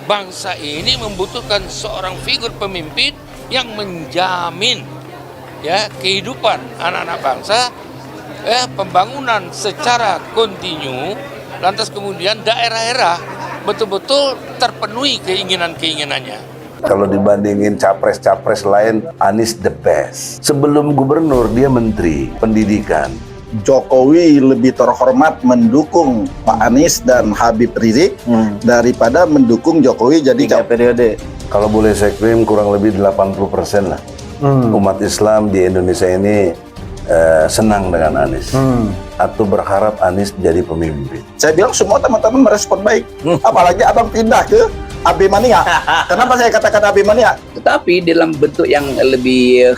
Bangsa ini membutuhkan seorang figur pemimpin yang menjamin kehidupan anak-anak bangsa, pembangunan secara kontinu, lantas kemudian daerah-daerah betul-betul terpenuhi keinginan-keinginannya. Kalau dibandingin capres-capres lain, Anies the best. Sebelum gubernur, dia menteri pendidikan. Jokowi lebih terhormat mendukung Pak Anies dan Habib Rizik daripada mendukung Jokowi jadi 3 periode. Kalau boleh saya klaim kurang lebih 80% lah. Umat Islam di Indonesia ini senang dengan Anies atau berharap Anies menjadi pemimpin. Saya bilang semua teman-teman merespon baik. Apalagi abang pindah ke Abimania. Kenapa saya katakan Abimania? Tetapi dalam bentuk yang lebih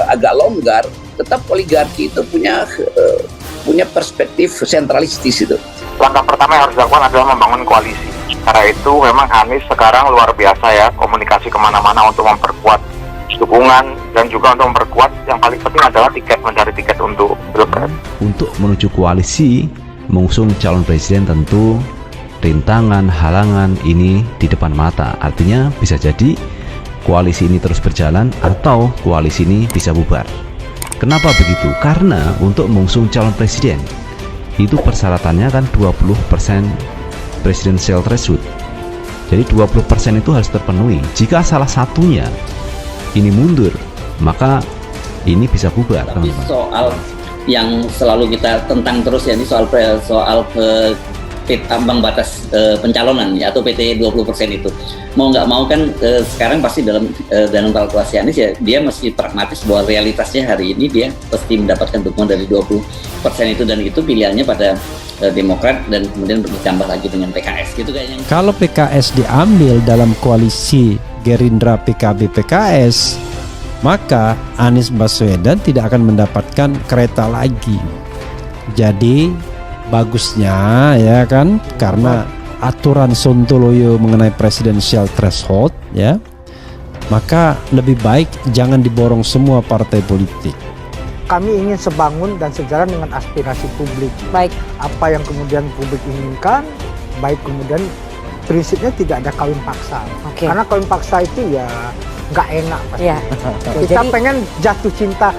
agak longgar, tetap oligarki itu punya perspektif sentralistis itu. Langkah pertama yang harus dilakukan adalah membangun koalisi. Karena itu memang Anies sekarang luar biasa ya, komunikasi kemana-mana untuk memperkuat dukungan dan juga untuk memperkuat yang paling penting adalah mencari tiket untuk Pilpres. Untuk menuju koalisi mengusung calon presiden tentu rintangan, halangan ini di depan mata. Artinya bisa jadi koalisi ini terus berjalan atau koalisi ini bisa bubar. Kenapa begitu? Karena untuk mengusung calon presiden itu persyaratannya kan 20% presidential threshold. Jadi 20% itu harus terpenuhi. Jika salah satunya ini mundur, maka ini bisa bubar. Tapi soal yang selalu kita tentang terus ya, ini soal ambang batas pencalonan ya, atau PT 20% itu. Mau nggak mau kan sekarang pasti dalam kalkulasi Anies ya, dia mesti pragmatis bahwa realitasnya hari ini dia pasti mendapatkan dukungan dari 20% itu, dan itu pilihannya pada Demokrat dan kemudian bertambah lagi dengan PKS gitu kayaknya. Kalau PKS diambil dalam koalisi Gerindra PKB PKS, maka Anies Baswedan tidak akan mendapatkan kereta lagi. Jadi bagusnya ya kan, karena aturan Sontoloyo mengenai presidensial threshold ya, maka lebih baik jangan diborong semua partai politik. Kami ingin sebangun dan sejalan dengan aspirasi publik. Baik. Apa yang kemudian publik inginkan, baik kemudian prinsipnya tidak ada kawin paksa. Oke. Karena kawin paksa itu ya nggak enak pasti. Ya. Kita pengen jatuh cinta.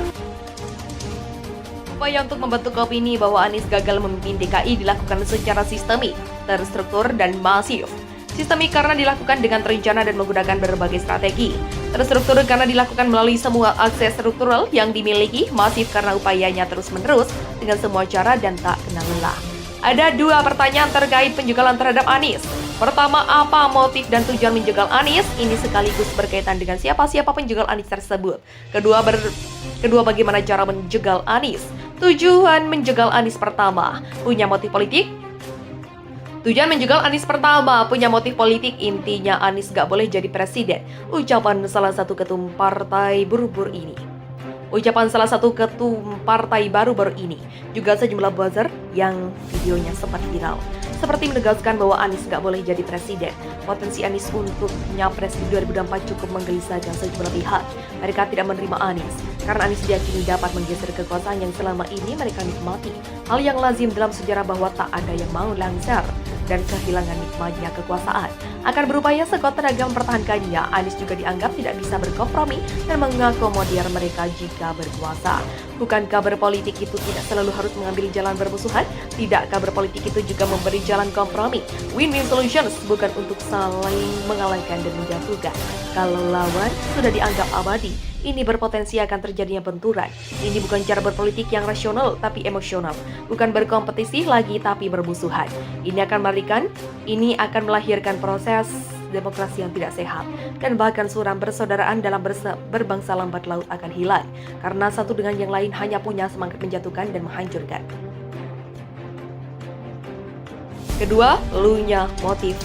Upaya untuk membentuk opini bahwa Anies gagal memimpin DKI dilakukan secara sistemik, terstruktur, dan masif. Sistemik karena dilakukan dengan terencana dan menggunakan berbagai strategi. Terstruktur karena dilakukan melalui semua akses struktural yang dimiliki. Masif karena upayanya terus-menerus dengan semua cara dan tak kenal lelah. Ada 2 pertanyaan terkait penjegalan terhadap Anies. Pertama, apa motif dan tujuan menjegal Anies? Ini sekaligus berkaitan dengan siapa-siapa penjegal Anies tersebut. Kedua, bagaimana cara menjegal Anies? Tujuan menjegal Anies pertama, punya motif politik? Tujuan menjegal Anies pertama, punya motif politik, intinya Anies gak boleh jadi presiden. Ucapan salah satu ketum partai baru-baru ini. Baru-baru ini juga sejumlah buzzer yang videonya sempat viral, seperti menegaskan bahwa Anies gak boleh jadi presiden. Potensi Anies untuk nyapres di 2024 cukup menggelisahkan sejumlah pihak. Mereka tidak menerima Anies karena Anies diyakini dapat menggeser kekuasaan yang selama ini mereka nikmati. Hal yang lazim dalam sejarah bahwa tak ada yang mau lengser dan kehilangan nikmatnya kekuasaan. Akan berupaya sekuat tenaga mempertahankannya, Anies juga dianggap tidak bisa berkompromi dan mengakomodir mereka jika berkuasa. Bukankah berpolitik itu tidak selalu harus mengambil jalan bermusuhan? Tidakkah berpolitik itu juga memberi jalan kompromi? Win-win solutions, bukan untuk saling mengalahkan dan menjatuhkan. Kalau lawan sudah dianggap abadi, ini berpotensi akan terjadinya benturan. Ini bukan cara berpolitik yang rasional, tapi emosional. Bukan berkompetisi lagi, tapi bermusuhan. Ini akan melahirkan proses demokrasi yang tidak sehat. Dan bahkan suram persaudaraan dalam berbangsa lambat laut akan hilang. Karena satu dengan yang lain hanya punya semangat menjatuhkan dan menghancurkan. Kedua, punya motif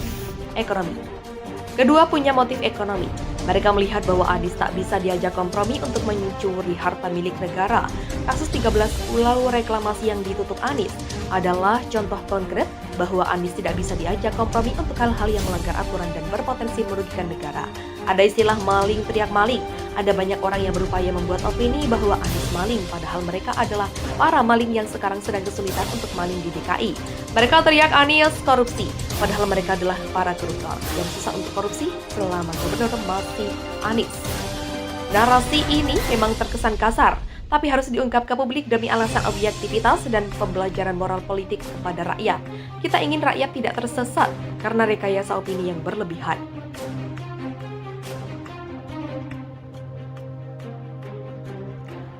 ekonomi. Mereka melihat bahwa Anies tak bisa diajak kompromi untuk mencuri harta milik negara. Kasus 13 pulau reklamasi yang ditutup Anies adalah contoh konkret bahwa Anies tidak bisa diajak kompromi untuk hal-hal yang melanggar aturan dan berpotensi merugikan negara. Ada istilah maling teriak maling. Ada banyak orang yang berupaya membuat opini bahwa Anies maling, padahal mereka adalah para maling yang sekarang sedang kesulitan untuk maling di DKI. Mereka teriak Anies korupsi, padahal mereka adalah para koruptor yang susah untuk korupsi selama gubernur masih Anies. Narasi ini memang terkesan kasar, tapi harus diungkap ke publik demi alasan objektivitas dan pembelajaran moral politik kepada rakyat. Kita ingin rakyat tidak tersesat karena rekayasa opini yang berlebihan.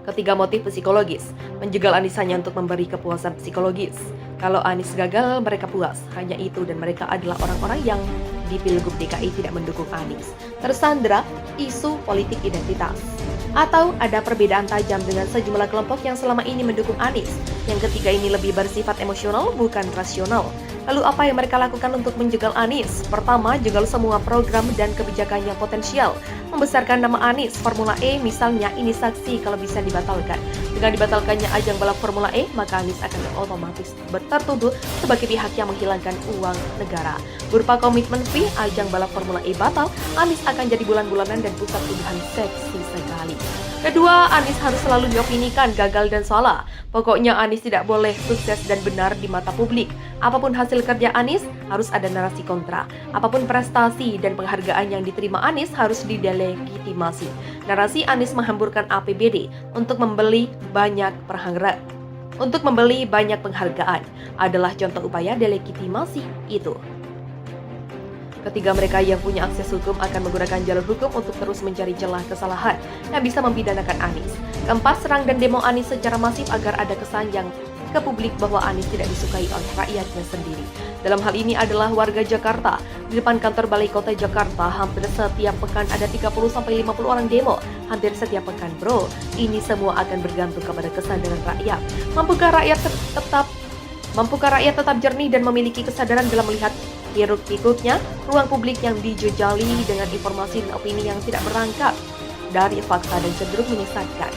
Ketiga, motif psikologis. Menjegal Anies hanya untuk memberi kepuasan psikologis. Kalau Anies gagal, mereka puas. Hanya itu, dan mereka adalah orang-orang yang di Pilgub DKI tidak mendukung Anies. Tersandra isu politik identitas. Atau ada perbedaan tajam dengan sejumlah kelompok yang selama ini mendukung Anies. Yang ketiga ini lebih bersifat emosional, bukan rasional. Lalu apa yang mereka lakukan untuk menjegal Anies? Pertama, jegal semua program dan kebijakan yang potensial membesarkan nama Anies. Formula E misalnya, ini saksi kalau bisa dibatalkan. Dengan dibatalkannya ajang balap Formula E, maka Anies akan otomatis tertuduh sebagai pihak yang menghilangkan uang negara. Berupa komitmen fee, ajang balap Formula E batal, Anies akan jadi bulan-bulanan dan pusat tuduhan seksi sekali. Kedua, Anies harus selalu diopinikan gagal dan salah. Pokoknya Anies tidak boleh sukses dan benar di mata publik. Apapun hasil kerja Anies, harus ada narasi kontra. Apapun prestasi dan penghargaan yang diterima Anies harus didelegitimasi. Narasi Anies menghamburkan APBD untuk membeli banyak penghargaan adalah contoh upaya delegitimasi itu. Ketiga, mereka yang punya akses hukum akan menggunakan jalur hukum untuk terus mencari celah kesalahan yang bisa mempidanakan Anies. Keempat, serang dan demo Anies secara masif agar ada kesan yang ke publik bahwa Anies tidak disukai oleh rakyatnya sendiri. Dalam hal ini adalah warga Jakarta. Di depan kantor Balai Kota Jakarta, hampir setiap pekan ada 30-50 orang demo. Hampir setiap pekan, bro. Ini semua akan bergantung kepada kesadaran rakyat. Mampukah rakyat tetap jernih dan memiliki kesadaran dalam melihat hiruk-pikuknya ruang publik yang dijejali dengan informasi dan opini yang tidak berangkat dari fakta dan cenderung menyesatkan.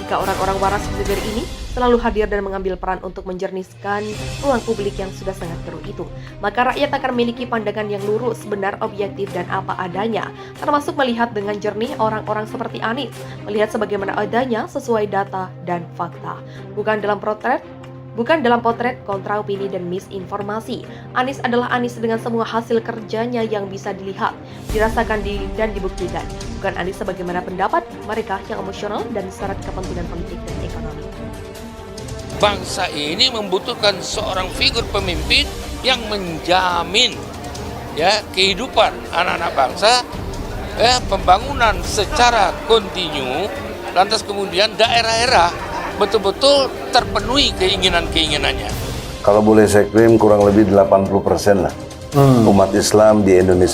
Jika orang-orang waras di negeri ini selalu hadir dan mengambil peran untuk menjernihkan ruang publik yang sudah sangat keruh itu, maka rakyat akan memiliki pandangan yang lurus, benar, objektif, dan apa adanya, termasuk melihat dengan jernih orang-orang seperti Anies, melihat sebagaimana adanya sesuai data dan fakta, bukan dalam potret kontra opini dan misinformasi. Anies adalah Anies dengan semua hasil kerjanya yang bisa dilihat, dirasakan dan dibuktikan. Bukan Anies sebagaimana pendapat mereka yang emosional dan syarat kepentingan politik dan ekonomi. Bangsa ini membutuhkan seorang figur pemimpin yang menjamin kehidupan anak-anak bangsa, pembangunan secara kontinu, lantas kemudian daerah-daerah betul-betul terpenuhi keinginan-keinginannya. Kalau boleh saya klaim kurang lebih 80% lah umat Islam di Indonesia